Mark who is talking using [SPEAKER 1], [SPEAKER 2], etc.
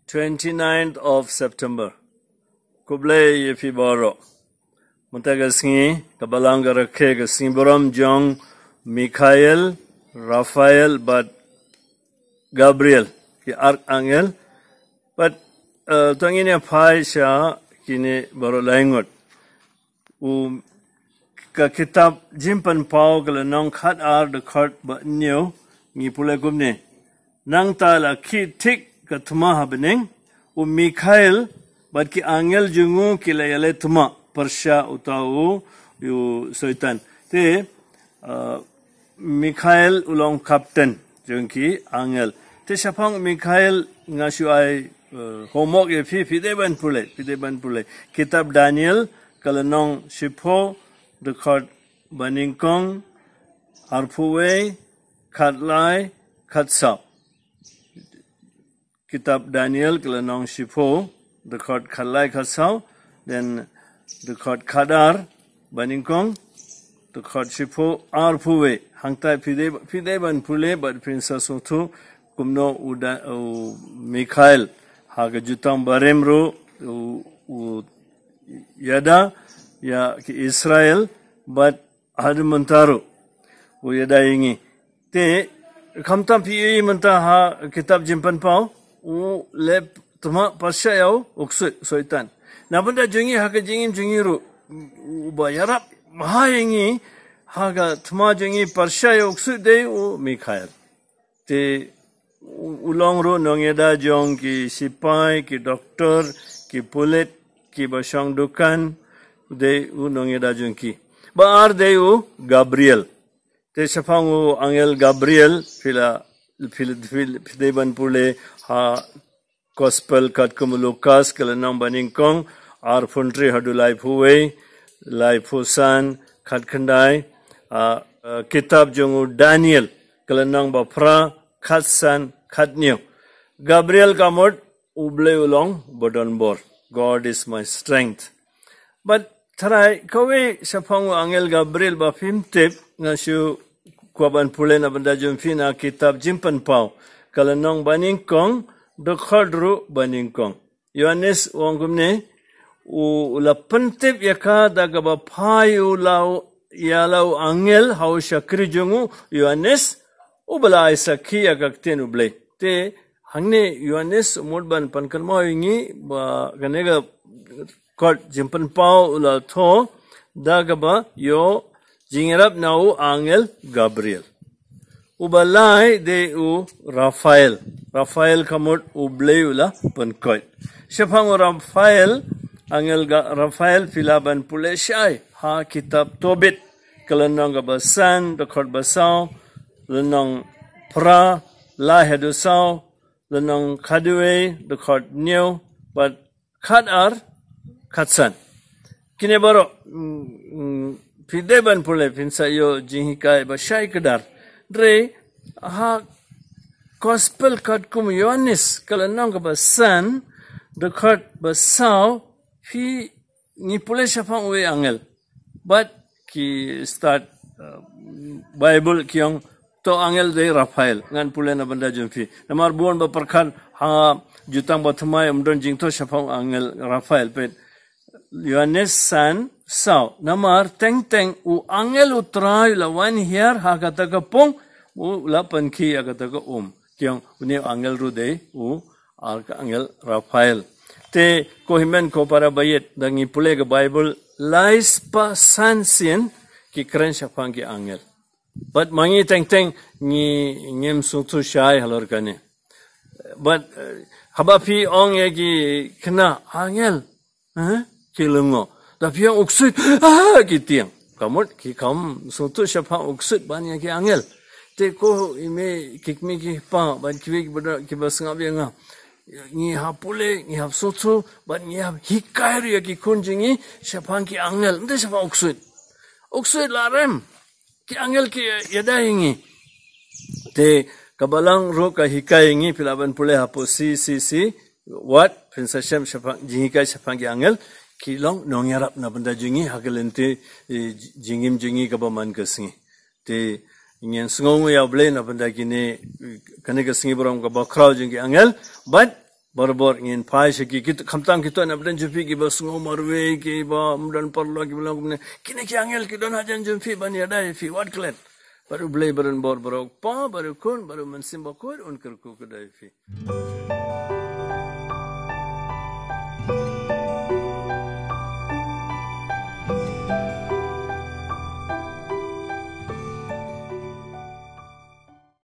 [SPEAKER 1] 29th of September. Kublai yefi baro. Muntaga singi kabalanga rakhe ga simboram jong Michael, Raphael, but Gabriel, ki archangel. But tangine phai sha kine baro laingot. U ka kitab jimpan pau kala nong khat ar de khat ba new ngi pula gumne. Nang ta la ki tik ka thuma habning u Michael but ki angel jungu ki la yale thuma persha utau yu soitan te Michael ulong captain jungki angel te sapang Michael ngasu ai homok ye fi deban pule kitab Daniel kalanong shipo the khot baningkong arpuwe khatlai khatsap Kitab Daniel kalanong shipo the khot khatlai khatsap then the khot khadar baningkong the khot shipo arpuwe hangtai fide ban pule but princess uthu kumno uda Michael haga jutam baremro yada ya ki Israel but hadmantaro wo yada ingi te khamtam pi manta ha kitab jimpan pau u le tuma pasha yau uksu soitan nabanda jungi ha ka jingim jungiru ba yarap mahaingi ha ga tuma jungi pasha yau uksu de u Michael te ulong ro nongeda jong ki sipai ki doktor ki pulit ki basang dukan de u nongeda jongki ba ar de u Gabriel te safangu angel Gabriel fila ban pule ha gospel kat kumulukas kalanang baningkong ar funtri hadu lai fusan khat khandai kitab jongu Daniel kalanang bafra khatsan khatnyo Gabriel kamot uble ulong bodon bor God is my strength but tarai kawe safangu angel Gabriel ba fimtip ngasu kwaban pule na banda jumfina kitab jimpan pau kalanong baningkong dokhadru baningkong Yohanes wangumne ula pentip yaka daga ba phayu lau yalau angel hau shakri jungu Yohanes ubala isakhi agakten uble te hangne Yohanes modban pankan moingi ba ganega kot jimpan pau ula tho daga ba yo jingerap nau angel Gabriel ubalai de u Raphael kamot ubleula pankoi shapang Raphael angel Raphael filaban pule shai ha kitab Tobit kalanong basan dokot basau lenong pra la hedusau lenong kadue dokot new but khadar khatsan kine baro Fideban pule pinsa yo jinhikai ba shai kedar dre ha gospel kat kum Yohanes kalanong ka basan dekat basau fi ni pule shapang we angel but ki start Bible kyong to angel de Raphael ngan pule na banda jumfi namar buon ba perkhan ha jutang bathmai umdon jingto shapang angel Raphael pet Yohanes san sao namar teng u angel utrai la wan here ha kata ka pong u la pankhi agata ka kyong uni angel ru de u angel Raphael te kohimen ko para bayet dangi pule ka Bible lais pa sansin ki kren shapang ki angel but mangi teng ni ngem sutu shai halor kane but haba pi ong ye ki kena angel kilungo tapi yang uksud kitiang kamot ki kam sutu shapa uksud banya ki angel te ko ime kikmi ki pa ban ki bada ki basnga benga ni hapule ni hap sutu ban ni hap hikairi ki kunjingi shapa ki angel nde shapa uksud larem ki angel ki yadaingi te kabalang ro ka hikaingi pilaban pule hapo si what prinsesem shapa jihikai shapa ki angel kilong nong yarap na benda jingi hagelente jingim kabaman kesingi te ingin sengong ya ble na benda kini kane kesingi borong ka bakrau jingi angel but bor ngin pai shiki kit khamtang kito na bden jupi ki ba sungo marwe ki ba mdan parlo ki bilang kumne kine ki angel ki don hajan jupi bani ada fi wat klet baru blay baran bor borok pa baru kun baru mansim bakur unkar ku kedai fi